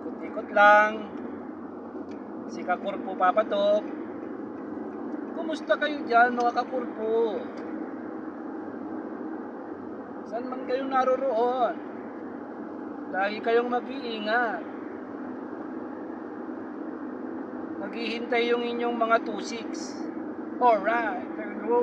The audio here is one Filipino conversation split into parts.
Ikot-ikot lang. Si Kakurpo Papatok. Kumusta kayo dyan mga Kakurpo? Saan man kayo naroroon? Lagi kayong mag-iingat. Maghihintay yung inyong mga 2-6. Alright, hello.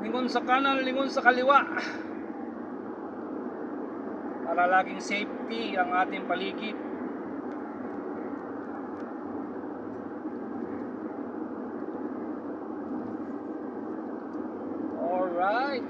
Lingon sa kanan, lingon sa kaliwa. Para laging safety ang ating paligid. Alright.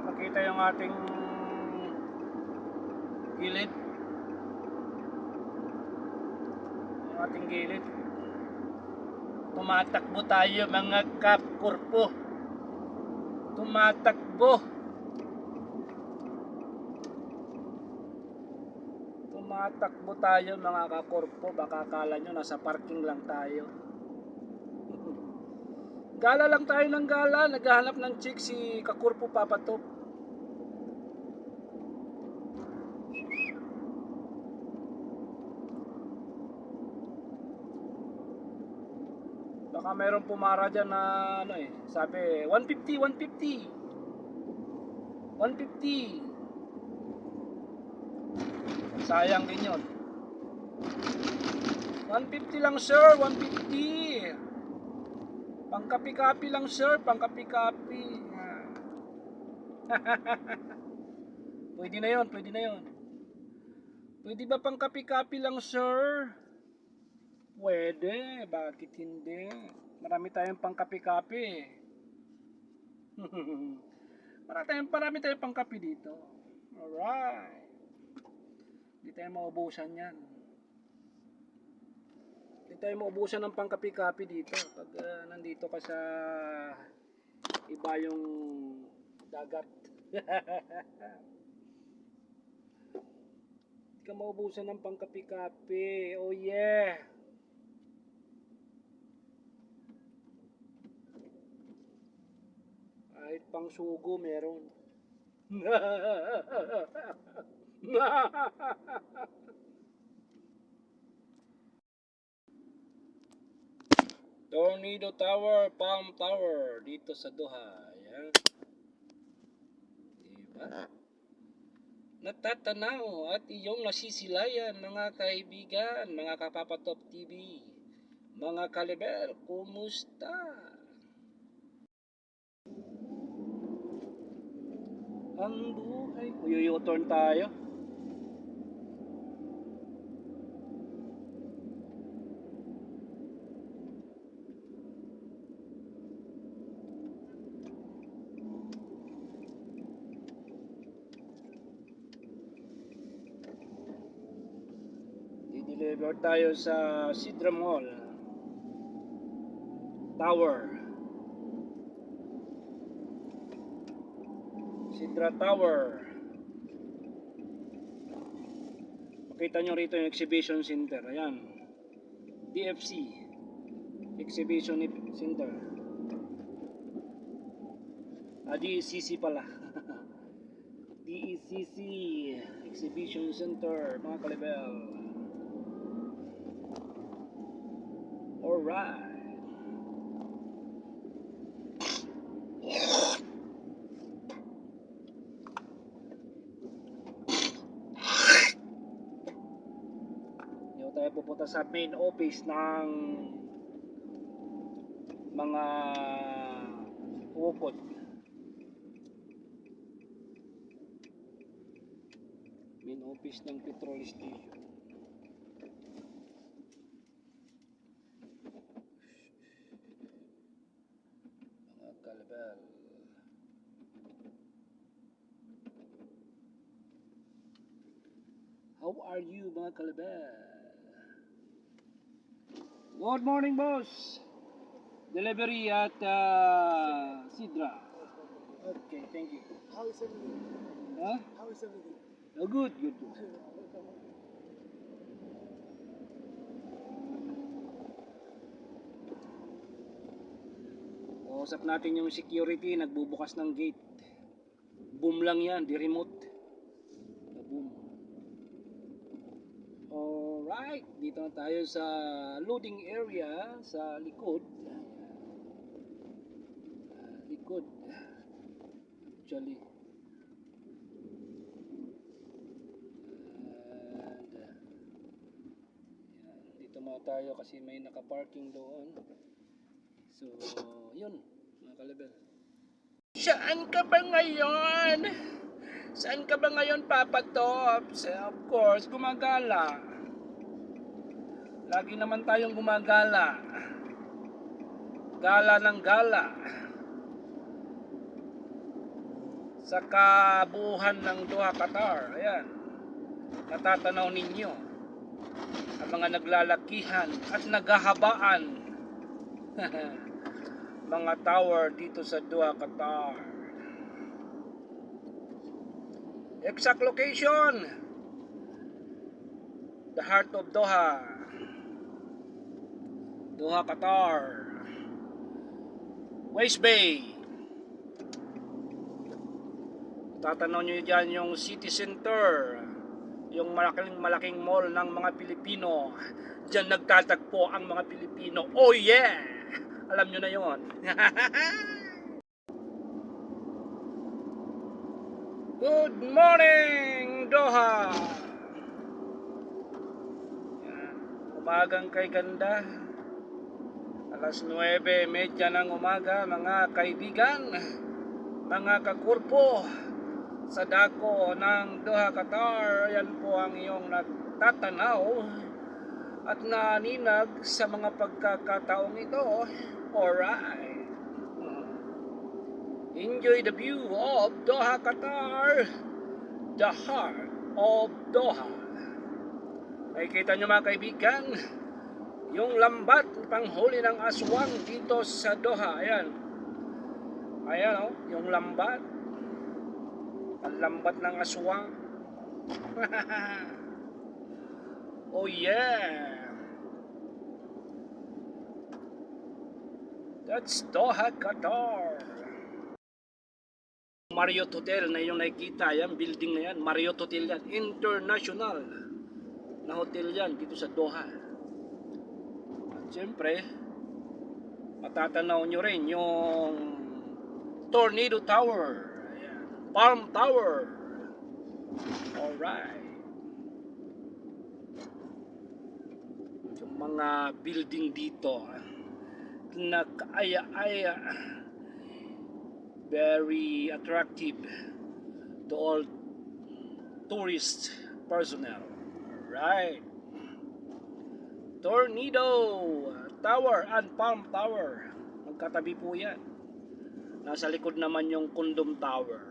Makita yung ating gilid. Yung ating gilid. Tumatakbo tayo mga Kakurpo. Tumatakbo. Tumatakbo tayo mga Kakurpo. Baka akala nyo nasa parking lang tayo. Gala lang tayo ng gala. Naghahanap ng chick si Kakurpo Papatok. Baka mayroong pumara dyan na ano sabi 150, 150 150. Sayang din yun. 150 lang sir, 150. Pangkapi-kapi lang sir, pangkapi-kapi. Pwede na yun, pwede na yun. Pwede ba pangkapi-kapi lang sir? Pwede, bakit hindi? Marami tayong pangkapi-kapi. Marami tayong pangkapi dito. Alright. Hindi tayo maubusan yan. Hindi tayo maubusan ng pangkapi-kapi dito. Pag nandito ka sa iba yung dagat. Hindi ka maubusan ng pangkapi-kapi. Oh yeah. Kahit pang sugo meron. Tornado Tower, Palm Tower dito sa Doha. Ayan. Diba? Natatanaw at iyong nasisilayan mga kaibigan, mga Kapapatop TV, mga Kalibel, kumusta? Ang buhay. U-turn tayo. Di-deliver tayo sa Sidra Mall Tower. Sidra Tower. Makita nyo rito yung exhibition center. Ayan. DFC Exhibition Center. DECC pala. DECC Exhibition Center, mga Kalibel. Alright. Dito tayo pupunta sa main office ng mga ukod. Main office ng petrol station. Mga Kalibel. How are you mga kalabel? Good morning boss. Delivery at Sidra. Okay, thank you. How is everything? Huh? How is everything? Oh, good. Usap natin yung security, nagbubukas ng gate. Boom lang yan, di remote. Boom. Alright, dito na tayo sa loading area sa likod. Likod. Actually. And dito muna tayo kasi may nakaparking doon. So, yun, mga kalabel. Saan ka ba ngayon? Saan ka ba ngayon, Papa Tops? Of course, gumagala. Lagi naman tayong gumagala. Gala ng gala. Sa kabuuhan ng Doha, Qatar. Ayan. Natatanaw ninyo ang mga naglalakihan at naghahabaan mga tower dito sa Doha, Qatar. Exact location, the heart of Doha, Doha, Qatar. West Bay. Tatanaw nyo dyan yung city center, yung malaking mall ng mga Pilipino. Diyan nagtatagpo ang mga Pilipino. Oh yeah! Alam nyo na yon. Good morning, Doha! Yan. Umagang kay ganda. Alas 9:30 ng umaga, mga kaibigan, mga kakurpo, sa dako ng Doha, Qatar. Yan po ang iyong nagtatanaw at naninag sa mga pagkakataong ito. Alright. Enjoy the view of Doha, Qatar, the heart of Doha. Nakikita nyo mga kaibigan, yung lambat panghuli ng aswang dito sa Doha. Ayan. Ayan o, yung lambat. Ang lambat ng aswang. Oh yeah. That's Doha, Qatar. Marriott Hotel na yung nakikita, yan, building na yan. Marriott Hotel yan. International na hotel yan dito sa Doha. At syempre, matatanaw nyo rin yung Tornado Tower. Palm Tower. Alright. Yung mga building dito na kaaya-aya, very attractive to all tourist personnel. Alright. Tornado Tower and Palm Tower, magkatabi po yan. Nasa likod naman yung Condom Tower.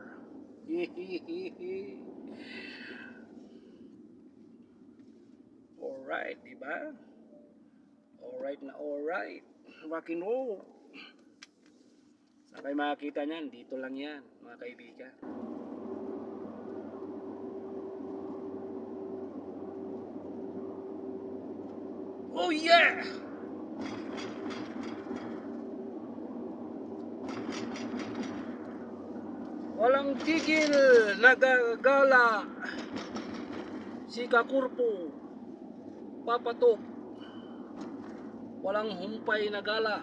Alright, diba? Alright na alright. Rock and roll. Saan kayo makakita niyan? Dito lang yan, mga kaibigan. Oh yeah! Walang tigil, nagagala si Kakurpo, Papatok. Walang humpay na gala.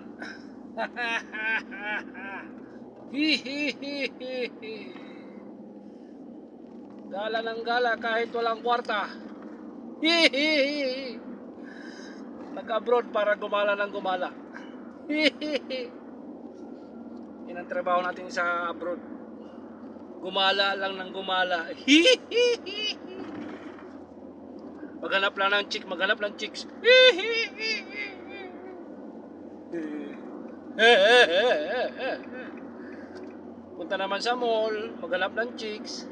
Gala ng gala kahit walang kwarta. Nag-abroad para gumala ng gumala. Yan ang trabaho natin sa abroad. Gumala lang ng gumala. Maghanap lang ng chick, maghanap ng chicks. Punta naman sa mall, maghanap ng chicks.